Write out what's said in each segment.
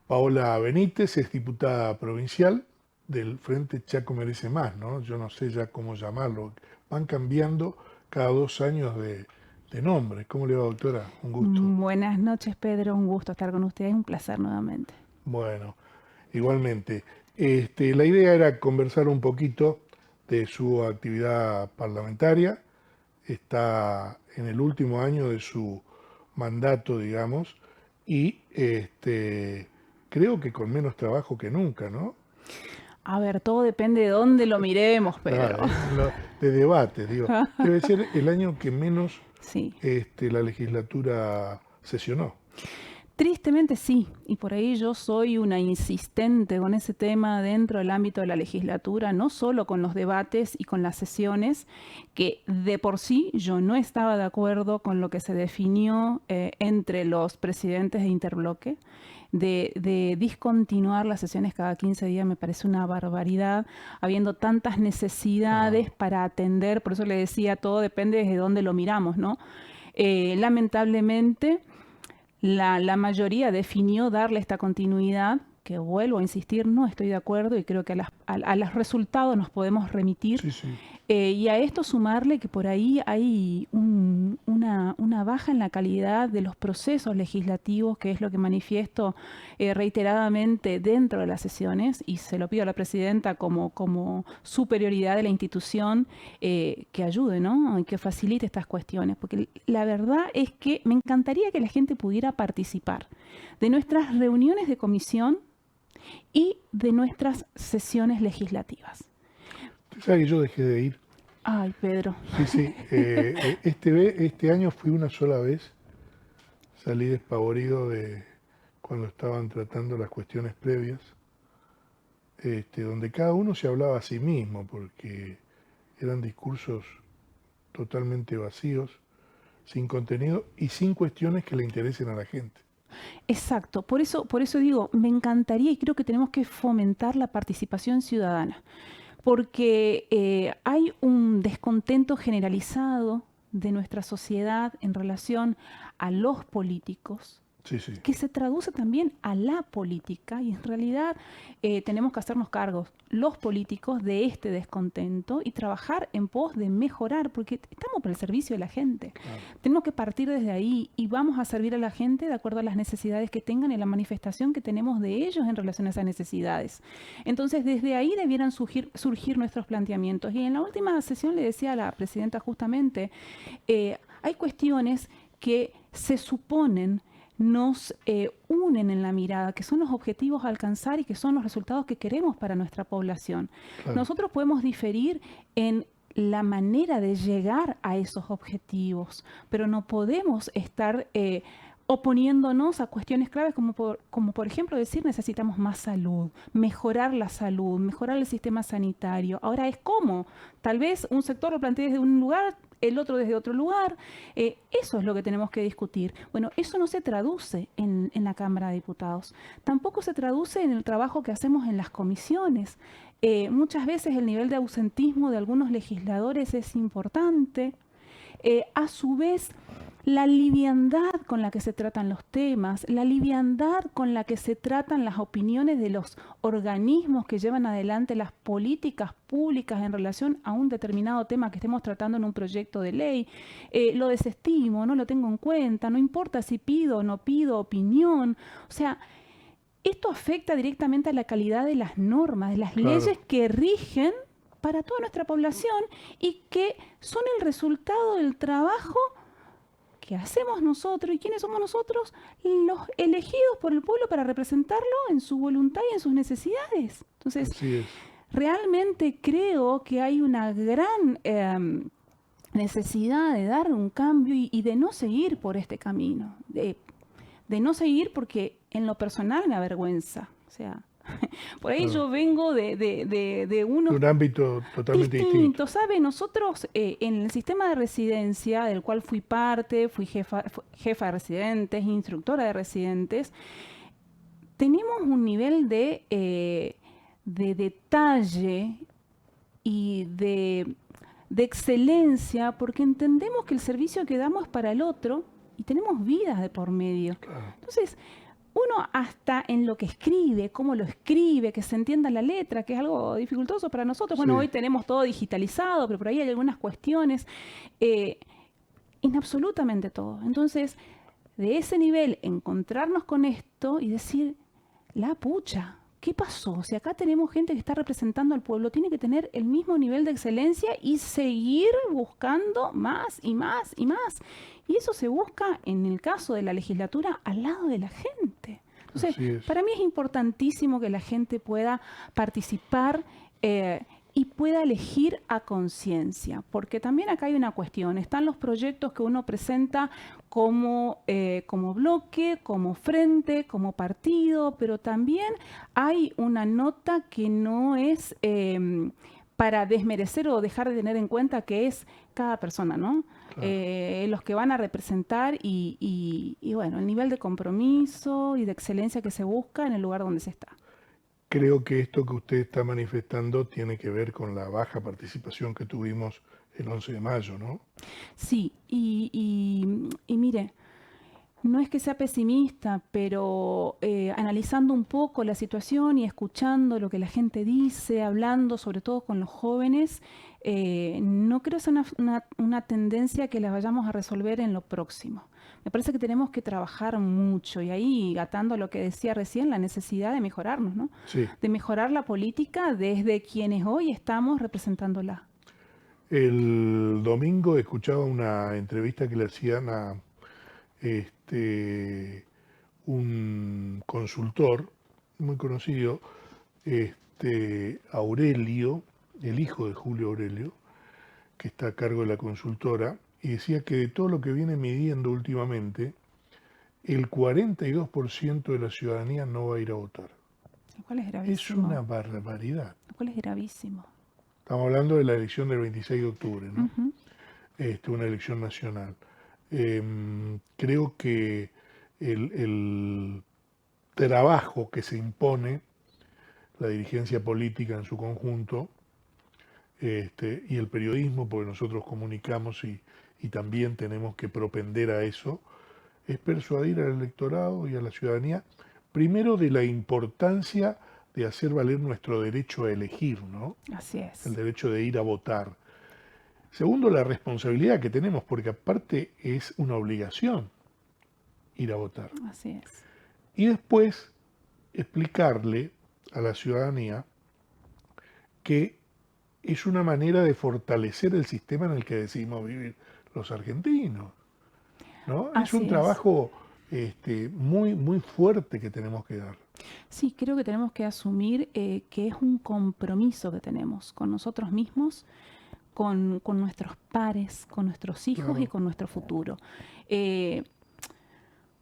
Paola Benítez es diputada provincial del Frente Chaco Merece Más, ¿no? Yo no sé ya cómo llamarlo. Van cambiando cada 2 años de nombre. ¿Cómo le va, doctora? Un gusto. Buenas noches, Pedro. Un gusto estar con ustedes. Un placer nuevamente. Bueno, igualmente. La idea era conversar un poquito de su actividad parlamentaria. Está en el último año de su mandato, digamos, y creo que con menos trabajo que nunca, ¿no? A ver, todo depende de dónde lo miremos, Pedro. Claro, de debate, digo. Debe ser el año que menos Sí, la legislatura sesionó. tristemente sí. Y por ahí yo soy una insistente con ese tema dentro del ámbito de la legislatura, no solo con los debates y con las sesiones, que de por sí yo no estaba de acuerdo con lo que se definió entre los presidentes de Interbloque. De discontinuar las sesiones cada 15 días me parece una barbaridad, habiendo tantas necesidades Ah, para atender, por eso le decía, todo depende desde dónde lo miramos, ¿no? Lamentablemente, la mayoría definió darle esta continuidad, que vuelvo a insistir, no estoy de acuerdo y creo que a los resultados nos podemos remitir. sí, sí, Y a esto sumarle que por ahí hay una baja en la calidad de los procesos legislativos, que es lo que manifiesto reiteradamente dentro de las sesiones, y se lo pido a la presidenta como superioridad de la institución que ayude, ¿no? Y que facilite estas cuestiones, porque la verdad es que me encantaría que la gente pudiera participar de nuestras reuniones de comisión y de nuestras sesiones legislativas. usted sabe que yo dejé de ir. Ay, Pedro. Sí, sí. Este año fui una sola vez. Salí despavorido de cuando estaban tratando las cuestiones previas, donde cada uno se hablaba a sí mismo, porque eran discursos totalmente vacíos, sin contenido y sin cuestiones que le interesen a la gente. Exacto, por eso digo, me encantaría y creo que tenemos que fomentar la participación ciudadana, porque hay un descontento generalizado de nuestra sociedad en relación a los políticos, Sí, sí, que se traduce también a la política y en realidad tenemos que hacernos cargos los políticos de este descontento y trabajar en pos de mejorar, porque estamos por el servicio de la gente. claro. Tenemos que partir desde ahí y vamos a servir a la gente de acuerdo a las necesidades que tengan y la manifestación que tenemos de ellos en relación a esas necesidades. Entonces, desde ahí debieran surgir nuestros planteamientos. Y en la última sesión le decía a la presidenta justamente, hay cuestiones que se suponen nos unen en la mirada, que son los objetivos a alcanzar y que son los resultados que queremos para nuestra población. Claro. Nosotros podemos diferir en la manera de llegar a esos objetivos, pero no podemos estar oponiéndonos a cuestiones claves como por ejemplo decir necesitamos más salud, mejorar la salud, mejorar el sistema sanitario. Ahora es cómo. Tal vez un sector lo plantee desde un lugar, el otro desde otro lugar. Eso es lo que tenemos que discutir. Bueno, eso no se traduce en la Cámara de Diputados. Tampoco se traduce en el trabajo que hacemos en las comisiones. Muchas veces el nivel de ausentismo de algunos legisladores es importante. A su vez, la liviandad con la que se tratan los temas, la liviandad con la que se tratan las opiniones de los organismos que llevan adelante las políticas públicas en relación a un determinado tema que estemos tratando en un proyecto de ley, lo desestimo, no lo tengo en cuenta, no importa si pido o no pido opinión. O sea, esto afecta directamente a la calidad de las normas, de las Claro. leyes que rigen para toda nuestra población y que son el resultado del trabajo que hacemos nosotros. ¿Y quiénes somos nosotros? Los elegidos por el pueblo para representarlo en su voluntad y en sus necesidades. Entonces, Así es. realmente creo que hay una gran necesidad de dar un cambio y de no seguir por este camino. De no seguir porque en lo personal me avergüenza. O sea, por ahí Claro. yo vengo de De unos un ámbito totalmente distinto. distinto, ¿sabe? Nosotros en el sistema de residencia, del cual fui parte, fui jefa de residentes, instructora de residentes, tenemos un nivel de detalle y de excelencia porque entendemos que el servicio que damos es para el otro y tenemos vidas de por medio. Claro. Entonces, uno hasta en lo que escribe, cómo lo escribe, que se entienda la letra, que es algo dificultoso para nosotros. Bueno, Sí. hoy tenemos todo digitalizado, pero por ahí hay algunas cuestiones, en absolutamente todo. Entonces, de ese nivel, encontrarnos con esto y decir, la pucha, ¿qué pasó? Si acá tenemos gente que está representando al pueblo, tiene que tener el mismo nivel de excelencia y seguir buscando más y más y más. Y eso se busca, en el caso de la legislatura, al lado de la gente. Entonces, Así es. para mí es importantísimo que la gente pueda participar y pueda elegir a conciencia, porque también acá hay una cuestión. Están los proyectos que uno presenta como bloque, como frente, como partido, pero también hay una nota que no es para desmerecer o dejar de tener en cuenta que es cada persona, ¿no? Claro. Los que van a representar y bueno, el nivel de compromiso y de excelencia que se busca en el lugar donde se está. Creo que esto que usted está manifestando tiene que ver con la baja participación que tuvimos el 11 de mayo, ¿no? Sí, y mire, no es que sea pesimista, pero analizando un poco la situación y escuchando lo que la gente dice, hablando sobre todo con los jóvenes, no creo que sea una tendencia que la vayamos a resolver en lo próximo. Me parece que tenemos que trabajar mucho y ahí, atando a lo que decía recién, la necesidad de mejorarnos, ¿no? Sí. De mejorar la política desde quienes hoy estamos representándola. El domingo escuchaba una entrevista que le hacían a un consultor muy conocido, Aurelio, el hijo de Julio Aurelio, que está a cargo de la consultora, y decía que de todo lo que viene midiendo últimamente, el 42% de la ciudadanía no va a ir a votar. Lo cual es Es gravísimo. una barbaridad. Lo cual es gravísimo. Estamos hablando de la elección del 26 de octubre, ¿no? Ujú. Una elección nacional. Creo que el trabajo que se impone la dirigencia política en su conjunto y el periodismo, porque nosotros comunicamos y también tenemos que propender a eso, es persuadir al electorado y a la ciudadanía, primero de la importancia de hacer valer nuestro derecho a elegir, ¿no? Así es. El derecho de ir a votar. Segundo, la responsabilidad que tenemos, porque aparte es una obligación ir a votar. Así es. Y después explicarle a la ciudadanía que es una manera de fortalecer el sistema en el que decidimos vivir los argentinos, ¿no? Es un Así es. trabajo muy, muy fuerte que tenemos que dar. Sí, creo que tenemos que asumir que es un compromiso que tenemos con nosotros mismos, con nuestros pares, con nuestros hijos Claro. y con nuestro futuro.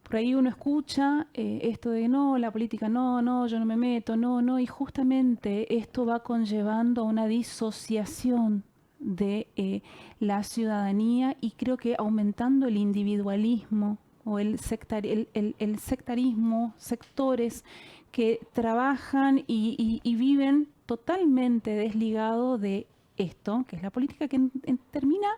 Por ahí uno escucha esto de no, la política no, yo no me meto, no, y justamente esto va conllevando a una disociación de la ciudadanía y creo que aumentando el individualismo o el sectarismo, sectores que trabajan y viven totalmente desligado de esto, que es la política que termina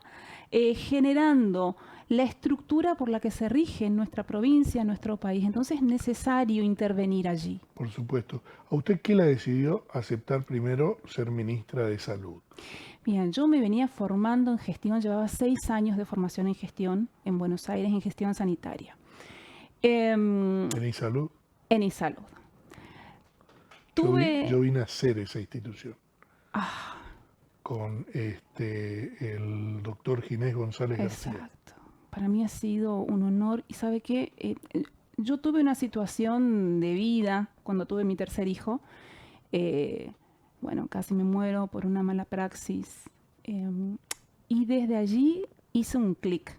generando la estructura por la que se rige nuestra provincia, nuestro país. Entonces es necesario intervenir allí. Por supuesto. ¿A usted qué la decidió aceptar primero ser ministra de Salud? Bien, yo me venía formando en gestión, llevaba 6 años de formación en gestión en Buenos Aires, en gestión sanitaria. ¿En Salud? En ISalud. Yo vine a hacer esa institución. Con el doctor Ginés González García. Exacto. Para mí ha sido un honor y ¿sabe qué? Yo tuve una situación de vida cuando tuve mi tercer hijo. Bueno, casi me muero por una mala praxis. Y desde allí hice un clic.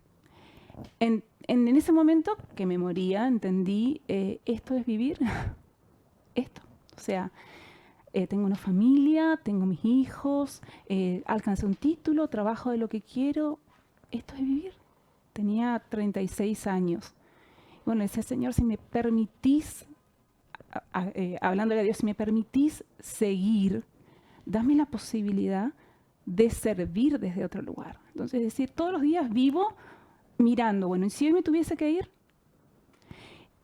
En ese momento que me moría, entendí, esto es vivir. Esto. O sea, tengo una familia, tengo mis hijos, alcancé un título, trabajo de lo que quiero. Esto es vivir. Tenía 36 años. Bueno, decía, Señor, si me permitís, hablándole a Dios, si me permitís seguir, dame la posibilidad de servir desde otro lugar. Entonces, es decir, todos los días vivo mirando, bueno, ¿y si hoy me tuviese que ir?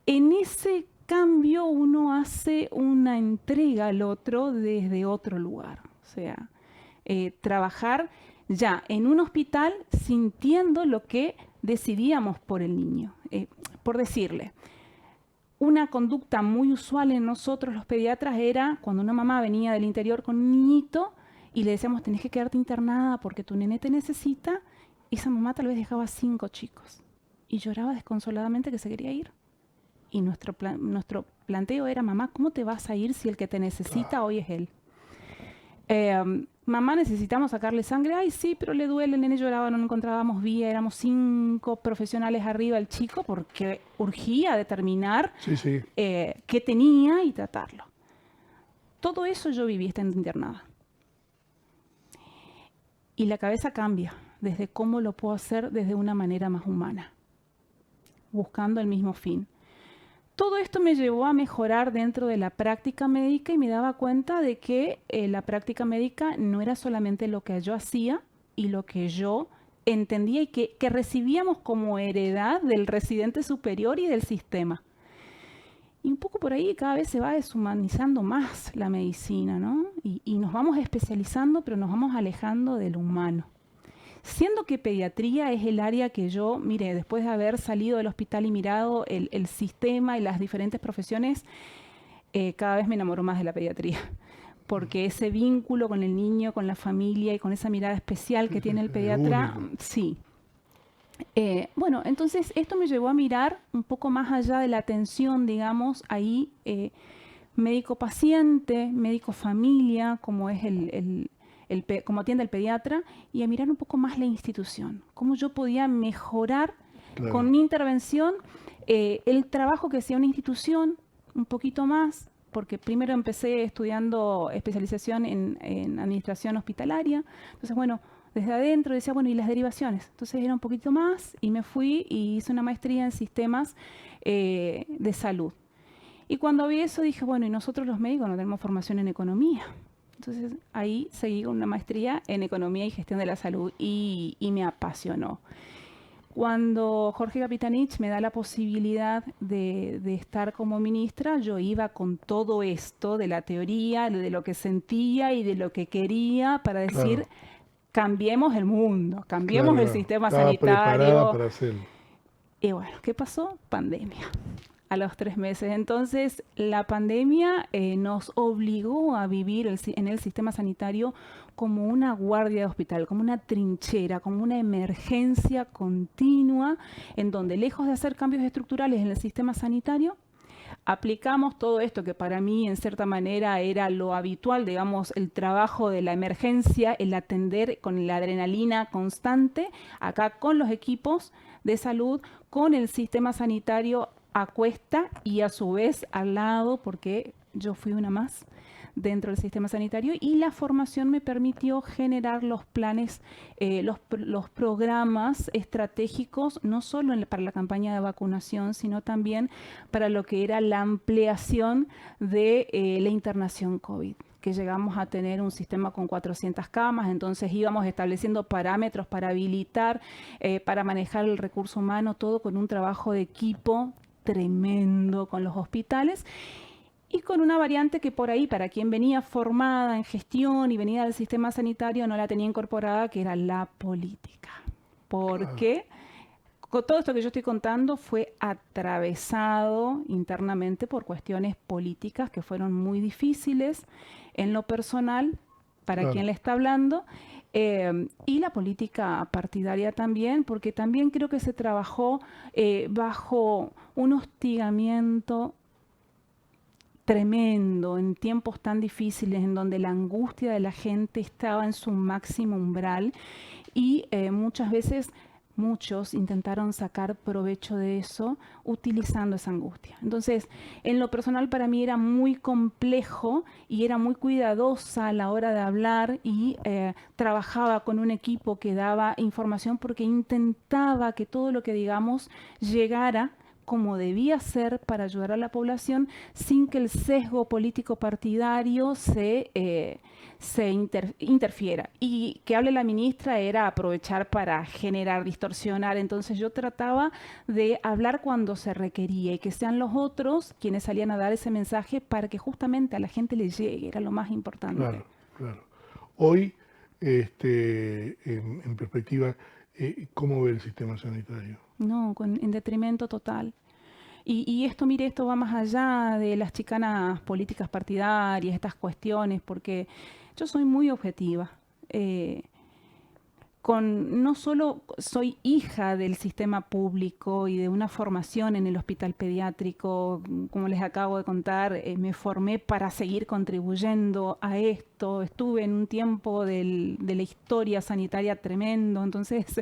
En ese cambio uno hace una entrega al otro desde otro lugar. O sea, trabajar ya en un hospital sintiendo lo que decidíamos por el niño. Por decirle, una conducta muy usual en nosotros los pediatras era cuando una mamá venía del interior con un niñito y le decíamos tenés que quedarte internada porque tu nene te necesita, esa mamá tal vez dejaba 5 chicos y lloraba desconsoladamente que se quería ir. Y nuestro planteo era, mamá, ¿cómo te vas a ir si el que te necesita hoy es él? Mamá, necesitamos sacarle sangre. Ay, sí, pero le duele, el nene lloraba, no lo encontrábamos vía. Éramos 5 profesionales arriba del chico porque urgía determinar qué tenía y tratarlo. Todo eso yo viví estando internada. Y la cabeza cambia desde cómo lo puedo hacer desde una manera más humana, buscando el mismo fin. Todo esto me llevó a mejorar dentro de la práctica médica y me daba cuenta de que la práctica médica no era solamente lo que yo hacía y lo que yo entendía y que recibíamos como heredad del residente superior y del sistema. Y un poco por ahí cada vez se va deshumanizando más la medicina, ¿no? Y nos vamos especializando, pero nos vamos alejando de lo humano. Siendo que pediatría es el área que yo, mire, después de haber salido del hospital y mirado el sistema y las diferentes profesiones, cada vez me enamoro más de la pediatría. Porque ese vínculo con el niño, con la familia y con esa mirada especial que tiene el pediatra, sí. Bueno, entonces esto me llevó a mirar un poco más allá de la atención, digamos, ahí médico-paciente, médico-familia, como es como atiende el pediatra, y a mirar un poco más la institución, cómo yo podía mejorar con mi intervención el trabajo que hacía una institución un poquito más, porque primero empecé estudiando especialización en administración hospitalaria, entonces bueno, desde adentro decía, bueno, ¿y las derivaciones? Entonces era un poquito más y me fui y hice una maestría en sistemas de salud. Y cuando vi eso dije, bueno, y nosotros los médicos no tenemos formación en economía. Entonces ahí seguí con una maestría en economía y gestión de la salud y me apasionó. Cuando Jorge Capitanich me da la posibilidad de estar como ministra, yo iba con todo esto de la teoría, de lo que sentía y de lo que quería para decir, cambiemos el mundo, cambiemos el sistema sanitario. Para hacerlo. Y bueno, ¿qué pasó? Pandemia. A los 3 meses. Entonces, la pandemia nos obligó a vivir en el sistema sanitario como una guardia de hospital, como una trinchera, como una emergencia continua, en donde lejos de hacer cambios estructurales en el sistema sanitario, aplicamos todo esto que para mí en cierta manera era lo habitual, digamos, el trabajo de la emergencia, el atender con la adrenalina constante, acá con los equipos de salud, con el sistema sanitario a cuesta y a su vez al lado, porque yo fui una más dentro del sistema sanitario y la formación me permitió generar los planes, los programas estratégicos, no solo para la campaña de vacunación, sino también para lo que era la ampliación de la internación COVID, que llegamos a tener un sistema con 400 camas, entonces íbamos estableciendo parámetros para habilitar, para manejar el recurso humano, todo con un trabajo de equipo tremendo con los hospitales y con una variante que por ahí, para quien venía formada en gestión y venía del sistema sanitario, no la tenía incorporada, que era la política. Porque todo esto que yo estoy contando fue atravesado internamente por cuestiones políticas que fueron muy difíciles en lo personal, para quien le está hablando, y la política partidaria también, porque también creo que se trabajó bajo un hostigamiento tremendo en tiempos tan difíciles en donde la angustia de la gente estaba en su máximo umbral y muchas veces muchos intentaron sacar provecho de eso utilizando esa angustia. Entonces, en lo personal para mí era muy complejo y era muy cuidadosa a la hora de hablar y trabajaba con un equipo que daba información porque intentaba que todo lo que digamos llegara como debía ser para ayudar a la población sin que el sesgo político partidario interfiera. Y que hable la ministra era aprovechar para generar, distorsionar. Entonces yo trataba de hablar cuando se requería y que sean los otros quienes salían a dar ese mensaje para que justamente a la gente le llegue, era lo más importante. Claro, claro. Hoy, en perspectiva, ¿cómo ve el sistema sanitario? No, en detrimento total. Y esto, mire, esto va más allá de las chicanas políticas partidarias, estas cuestiones, porque yo soy muy objetiva. No solo soy hija del sistema público y de una formación en el hospital pediátrico, como les acabo de contar, me formé para seguir contribuyendo a esto, estuve en un tiempo de la historia sanitaria tremendo, entonces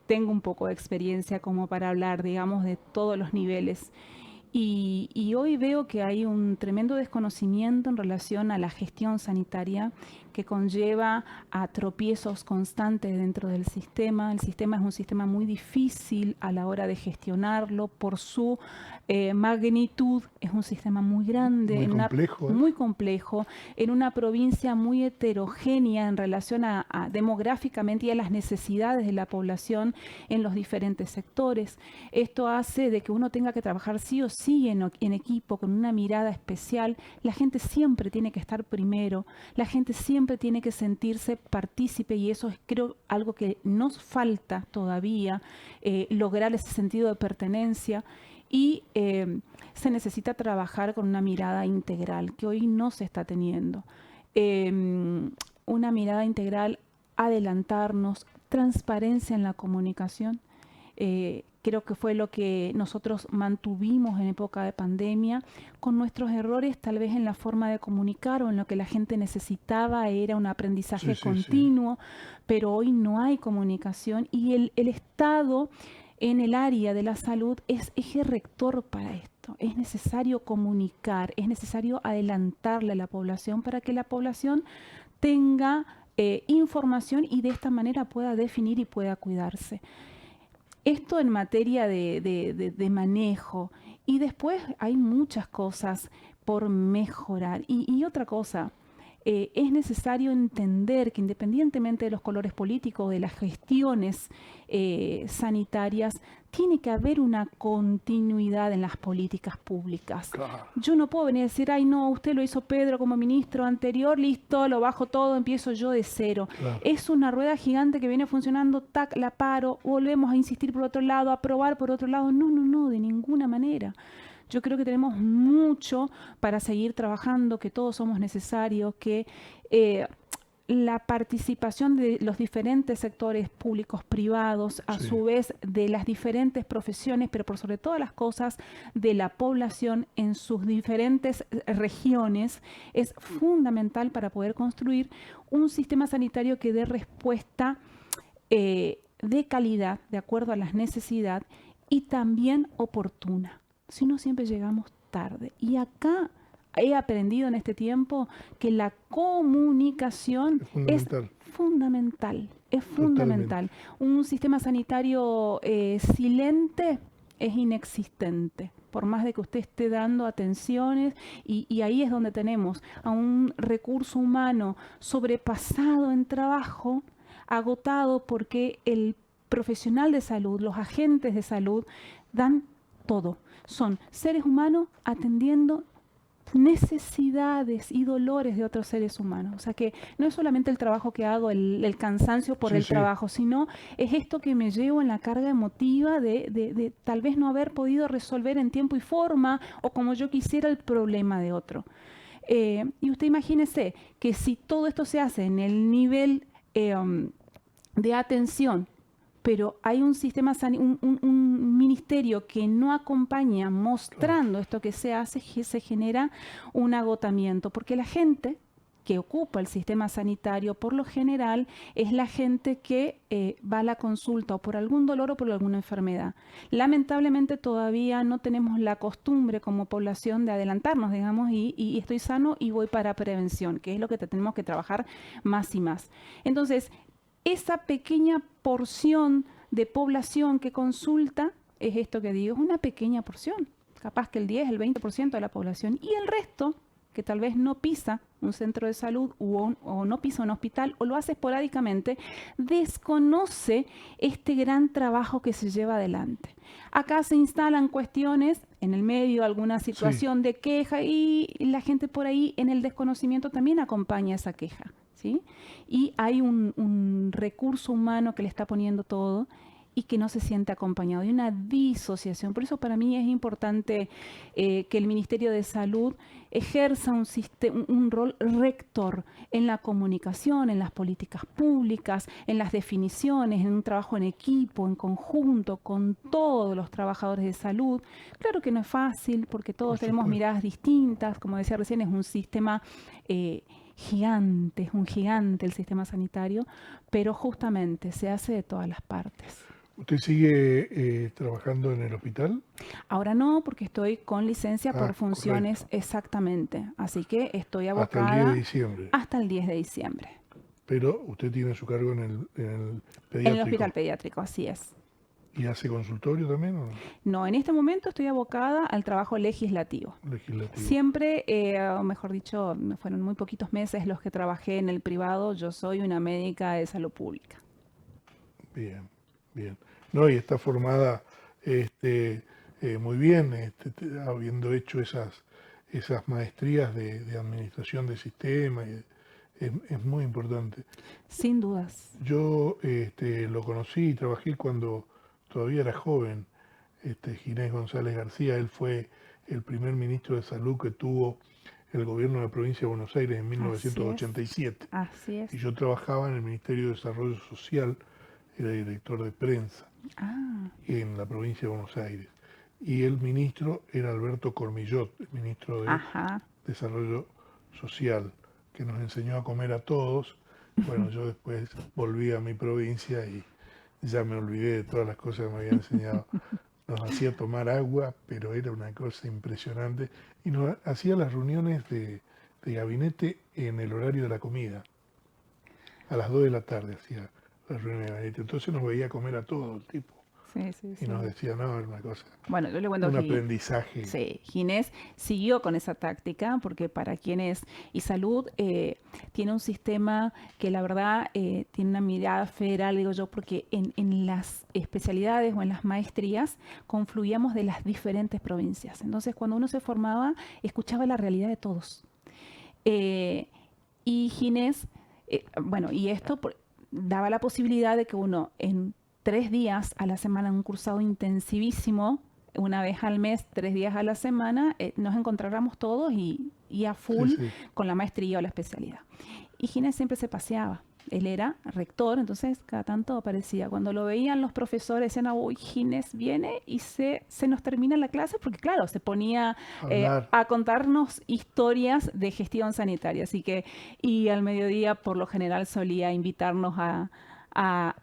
tengo un poco de experiencia como para hablar, digamos, de todos los niveles. Y hoy veo que hay un tremendo desconocimiento en relación a la gestión sanitaria que conlleva a tropiezos constantes dentro del sistema. El sistema es un sistema muy difícil a la hora de gestionarlo por su magnitud. Es un sistema muy grande, muy complejo, en una provincia muy heterogénea en relación a demográficamente y a las necesidades de la población en los diferentes sectores. Esto hace de que uno tenga que trabajar sí o sí en equipo, con una mirada especial. La gente siempre tiene que estar primero, la gente siempre tiene que sentirse partícipe y eso es, creo, algo que nos falta todavía, lograr ese sentido de pertenencia y se necesita trabajar con una mirada integral que hoy no se está teniendo. Una mirada integral, adelantarnos, transparencia en la comunicación. Creo que fue lo que nosotros mantuvimos en época de pandemia, con nuestros errores tal vez en la forma de comunicar o en lo que la gente necesitaba, era un aprendizaje continuo, pero hoy no hay comunicación y el Estado en el área de la salud es eje rector para esto. Es necesario comunicar, es necesario adelantarle a la población para que la población tenga información y de esta manera pueda definir y pueda cuidarse. Esto en materia de manejo. Y después hay muchas cosas por mejorar. Y otra cosa, es necesario entender que independientemente de los colores políticos, de las gestiones sanitarias, tiene que haber una continuidad en las políticas públicas. Claro. Yo no puedo venir a decir, ay no, usted lo hizo Pedro como ministro anterior, listo, lo bajo todo, empiezo yo de cero. Claro. Es una rueda gigante que viene funcionando, tac, la paro, volvemos a insistir por otro lado, a probar por otro lado. No, de ninguna manera. Yo creo que tenemos mucho para seguir trabajando, que todos somos necesarios, que la participación de los diferentes sectores públicos, privados, a su vez de las diferentes profesiones, pero por sobre todas las cosas de la población en sus diferentes regiones, es fundamental para poder construir un sistema sanitario que dé respuesta de calidad, de acuerdo a las necesidades, y también oportuna. Si no, siempre llegamos tarde. Y acá he aprendido en este tiempo que la comunicación es fundamental. Es fundamental. Un sistema sanitario silente es inexistente. Por más de que usted esté dando atenciones, y ahí es donde tenemos a un recurso humano sobrepasado en trabajo, agotado porque el profesional de salud, los agentes de salud, dan todo. Son seres humanos atendiendo necesidades y dolores de otros seres humanos. O sea que no es solamente el trabajo que hago, el cansancio por el trabajo, sino es esto que me llevo en la carga emotiva de tal vez no haber podido resolver en tiempo y forma o como yo quisiera el problema de otro. Y usted imagínese que si todo esto se hace en el nivel de atención, pero hay un sistema, un ministerio que no acompaña mostrando esto que se hace, se genera un agotamiento, porque la gente que ocupa el sistema sanitario, por lo general, es la gente que va a la consulta o por algún dolor o por alguna enfermedad. Lamentablemente todavía no tenemos la costumbre como población de adelantarnos, digamos, y estoy sano y voy para prevención, que es lo que tenemos que trabajar más y más. Entonces, esa pequeña porción de población que consulta es esto que digo, es una pequeña porción, capaz que el 10, el 20% de la población, y el resto, que tal vez no pisa un centro de salud o no pisa un hospital o lo hace esporádicamente, desconoce este gran trabajo que se lleva adelante. Acá se instalan cuestiones en el medio, alguna Sí, situación de queja y la gente por ahí en el desconocimiento también acompaña esa queja, ¿sí? Y hay un recurso humano que le está poniendo todo y que no se siente acompañado. Hay una disociación. Por eso para mí es importante que el Ministerio de Salud ejerza un rol rector en la comunicación, en las políticas públicas, en las definiciones, en un trabajo en equipo, en conjunto, con todos los trabajadores de salud. Claro que no es fácil porque por todos tenemos supuesto. miradas distintas. Como decía recién, es un sistema gigante, es un gigante el sistema sanitario, pero justamente se hace de todas las partes. ¿Usted sigue trabajando en el hospital? Ahora no, porque estoy con licencia por Ah, funciones correcto. exactamente, así que estoy Hasta el 10 de abocada diciembre. hasta el 10 de diciembre. Pero usted tiene su cargo en el En el hospital pediátrico. pediátrico, así es. ¿Y hace consultorio también o no? No, en este momento estoy abocada al trabajo legislativo. Legislativo. Siempre, o mejor dicho, fueron muy poquitos meses los que trabajé en el privado. Yo soy una médica de salud pública. Bien, bien. No, y está formada muy bien, habiendo hecho esas maestrías de administración de sistemas. Es muy importante. Sin dudas. Yo lo conocí y trabajé cuando todavía era joven, Ginés González García. Él fue el primer ministro de Salud que tuvo el gobierno de la provincia de Buenos Aires en Así es. 1987. Así es. Y yo trabajaba en el Ministerio de Desarrollo Social, era director de prensa Ah, en la provincia de Buenos Aires. Y el ministro era Alberto Cormillot, el ministro de ajá. Desarrollo Social, que nos enseñó a comer a todos. Bueno, yo después volví a mi provincia y ya me olvidé de todas las cosas que me había enseñado. Nos hacía tomar agua, pero era una cosa impresionante. Y nos hacía las reuniones de gabinete en el horario de la comida. A las 2 de la tarde hacía las reuniones de gabinete. Entonces nos veía comer a todos el tipo. Sí, sí, Y nos sí. decía, no, era una cosa, Bueno, yo le cuento un que aprendizaje. sí, Ginés siguió con esa táctica porque para quienes y salud tiene un sistema que la verdad tiene una mirada federal, digo yo, porque en las especialidades o en las maestrías confluíamos de las diferentes provincias. Entonces, cuando uno se formaba, escuchaba la realidad de todos. Eh, y Ginés, bueno, y esto daba la posibilidad de que uno en 3 días a la semana, en un cursado intensivísimo, una vez al mes, 3 días a la semana, nos encontráramos todos y a Sí, full sí. con la maestría o la especialidad. Y Ginés siempre se paseaba. Él era rector, entonces cada tanto aparecía. Cuando lo veían los profesores, decían, uy, Ginés viene y se nos termina la clase, porque claro, se ponía Hablar. a contarnos historias de gestión sanitaria. Así que, y al mediodía, por lo general, solía invitarnos a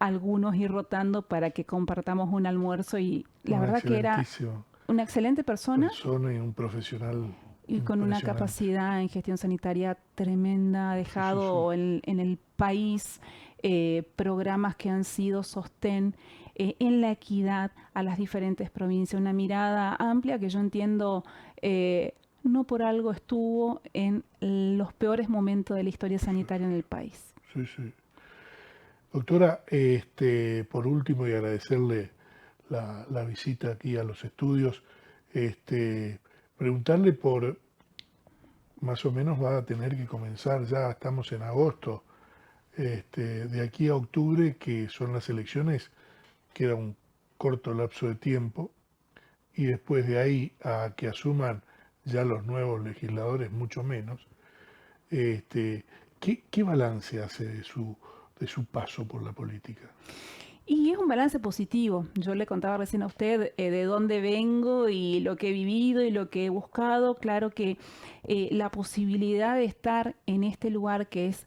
algunos ir rotando para que compartamos un almuerzo y la Una verdad que era excelentísima una excelente persona persona y un profesional y con una impresionante. capacidad en gestión sanitaria tremenda, ha Sí, sí, sí. dejado en el país programas que han sido sostén en la equidad a las diferentes provincias, una mirada amplia que yo entiendo no por algo estuvo en los peores momentos de la historia sanitaria en el país. Sí, sí. Doctora, por último, y agradecerle la visita aquí a los estudios, este, preguntarle más o menos va a tener que comenzar, ya estamos en agosto, de aquí a octubre, que son las elecciones, queda un corto lapso de tiempo, y después de ahí a que asuman ya los nuevos legisladores, mucho menos. Este, ¿qué balance hace de su paso por la política? Y es un balance positivo. Yo le contaba recién a usted de dónde vengo y lo que he vivido y lo que he buscado. Claro que la posibilidad de estar en este lugar que es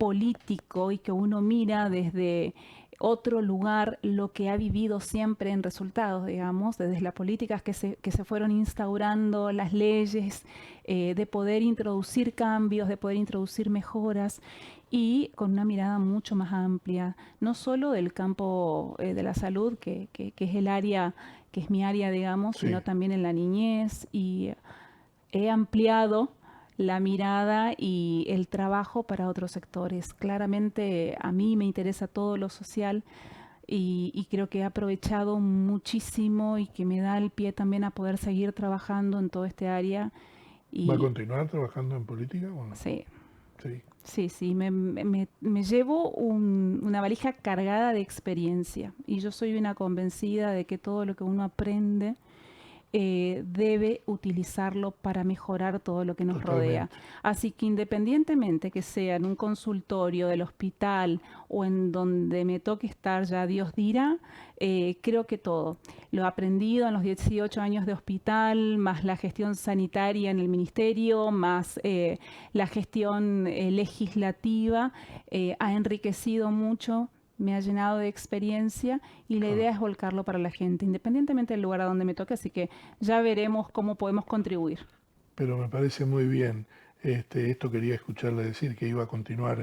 político y que uno mira desde otro lugar lo que ha vivido siempre en resultados, digamos, desde las políticas que se fueron instaurando, las leyes, de poder introducir cambios, de poder introducir mejoras y con una mirada mucho más amplia, no solo del campo de la salud, que es el área, que es mi área, digamos, Sí, sino también en la niñez y he ampliado la mirada y el trabajo para otros sectores. Claramente a mí me interesa todo lo social y creo que he aprovechado muchísimo y que me da el pie también a poder seguir trabajando en todo este área. ¿va a Y continuar trabajando en política o no? sí, Sí, sí, me llevo una valija cargada de experiencia y yo soy una convencida de que todo lo que uno aprende debe utilizarlo para mejorar todo lo que nos rodea. totalmente. Así que independientemente que sea en un consultorio del hospital o en donde me toque estar, ya Dios dirá, creo que todo. Lo he aprendido en los 18 años de hospital, más la gestión sanitaria en el ministerio, más la gestión legislativa, ha enriquecido mucho, me ha llenado de experiencia y la Claro. idea es volcarlo para la gente, independientemente del lugar a donde me toque, así que ya veremos cómo podemos contribuir. Pero me parece muy bien. Esto quería escucharle decir que iba a continuar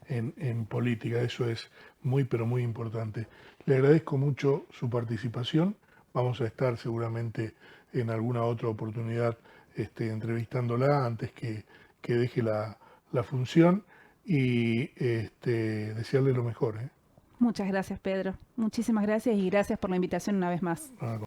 en política. Eso es muy, pero muy importante. Le agradezco mucho su participación. Vamos a estar seguramente en alguna otra oportunidad entrevistándola antes que deje la función y desearle lo mejor, ¿eh? Muchas gracias, Pedro. Muchísimas gracias y gracias por la invitación una vez más. Ah,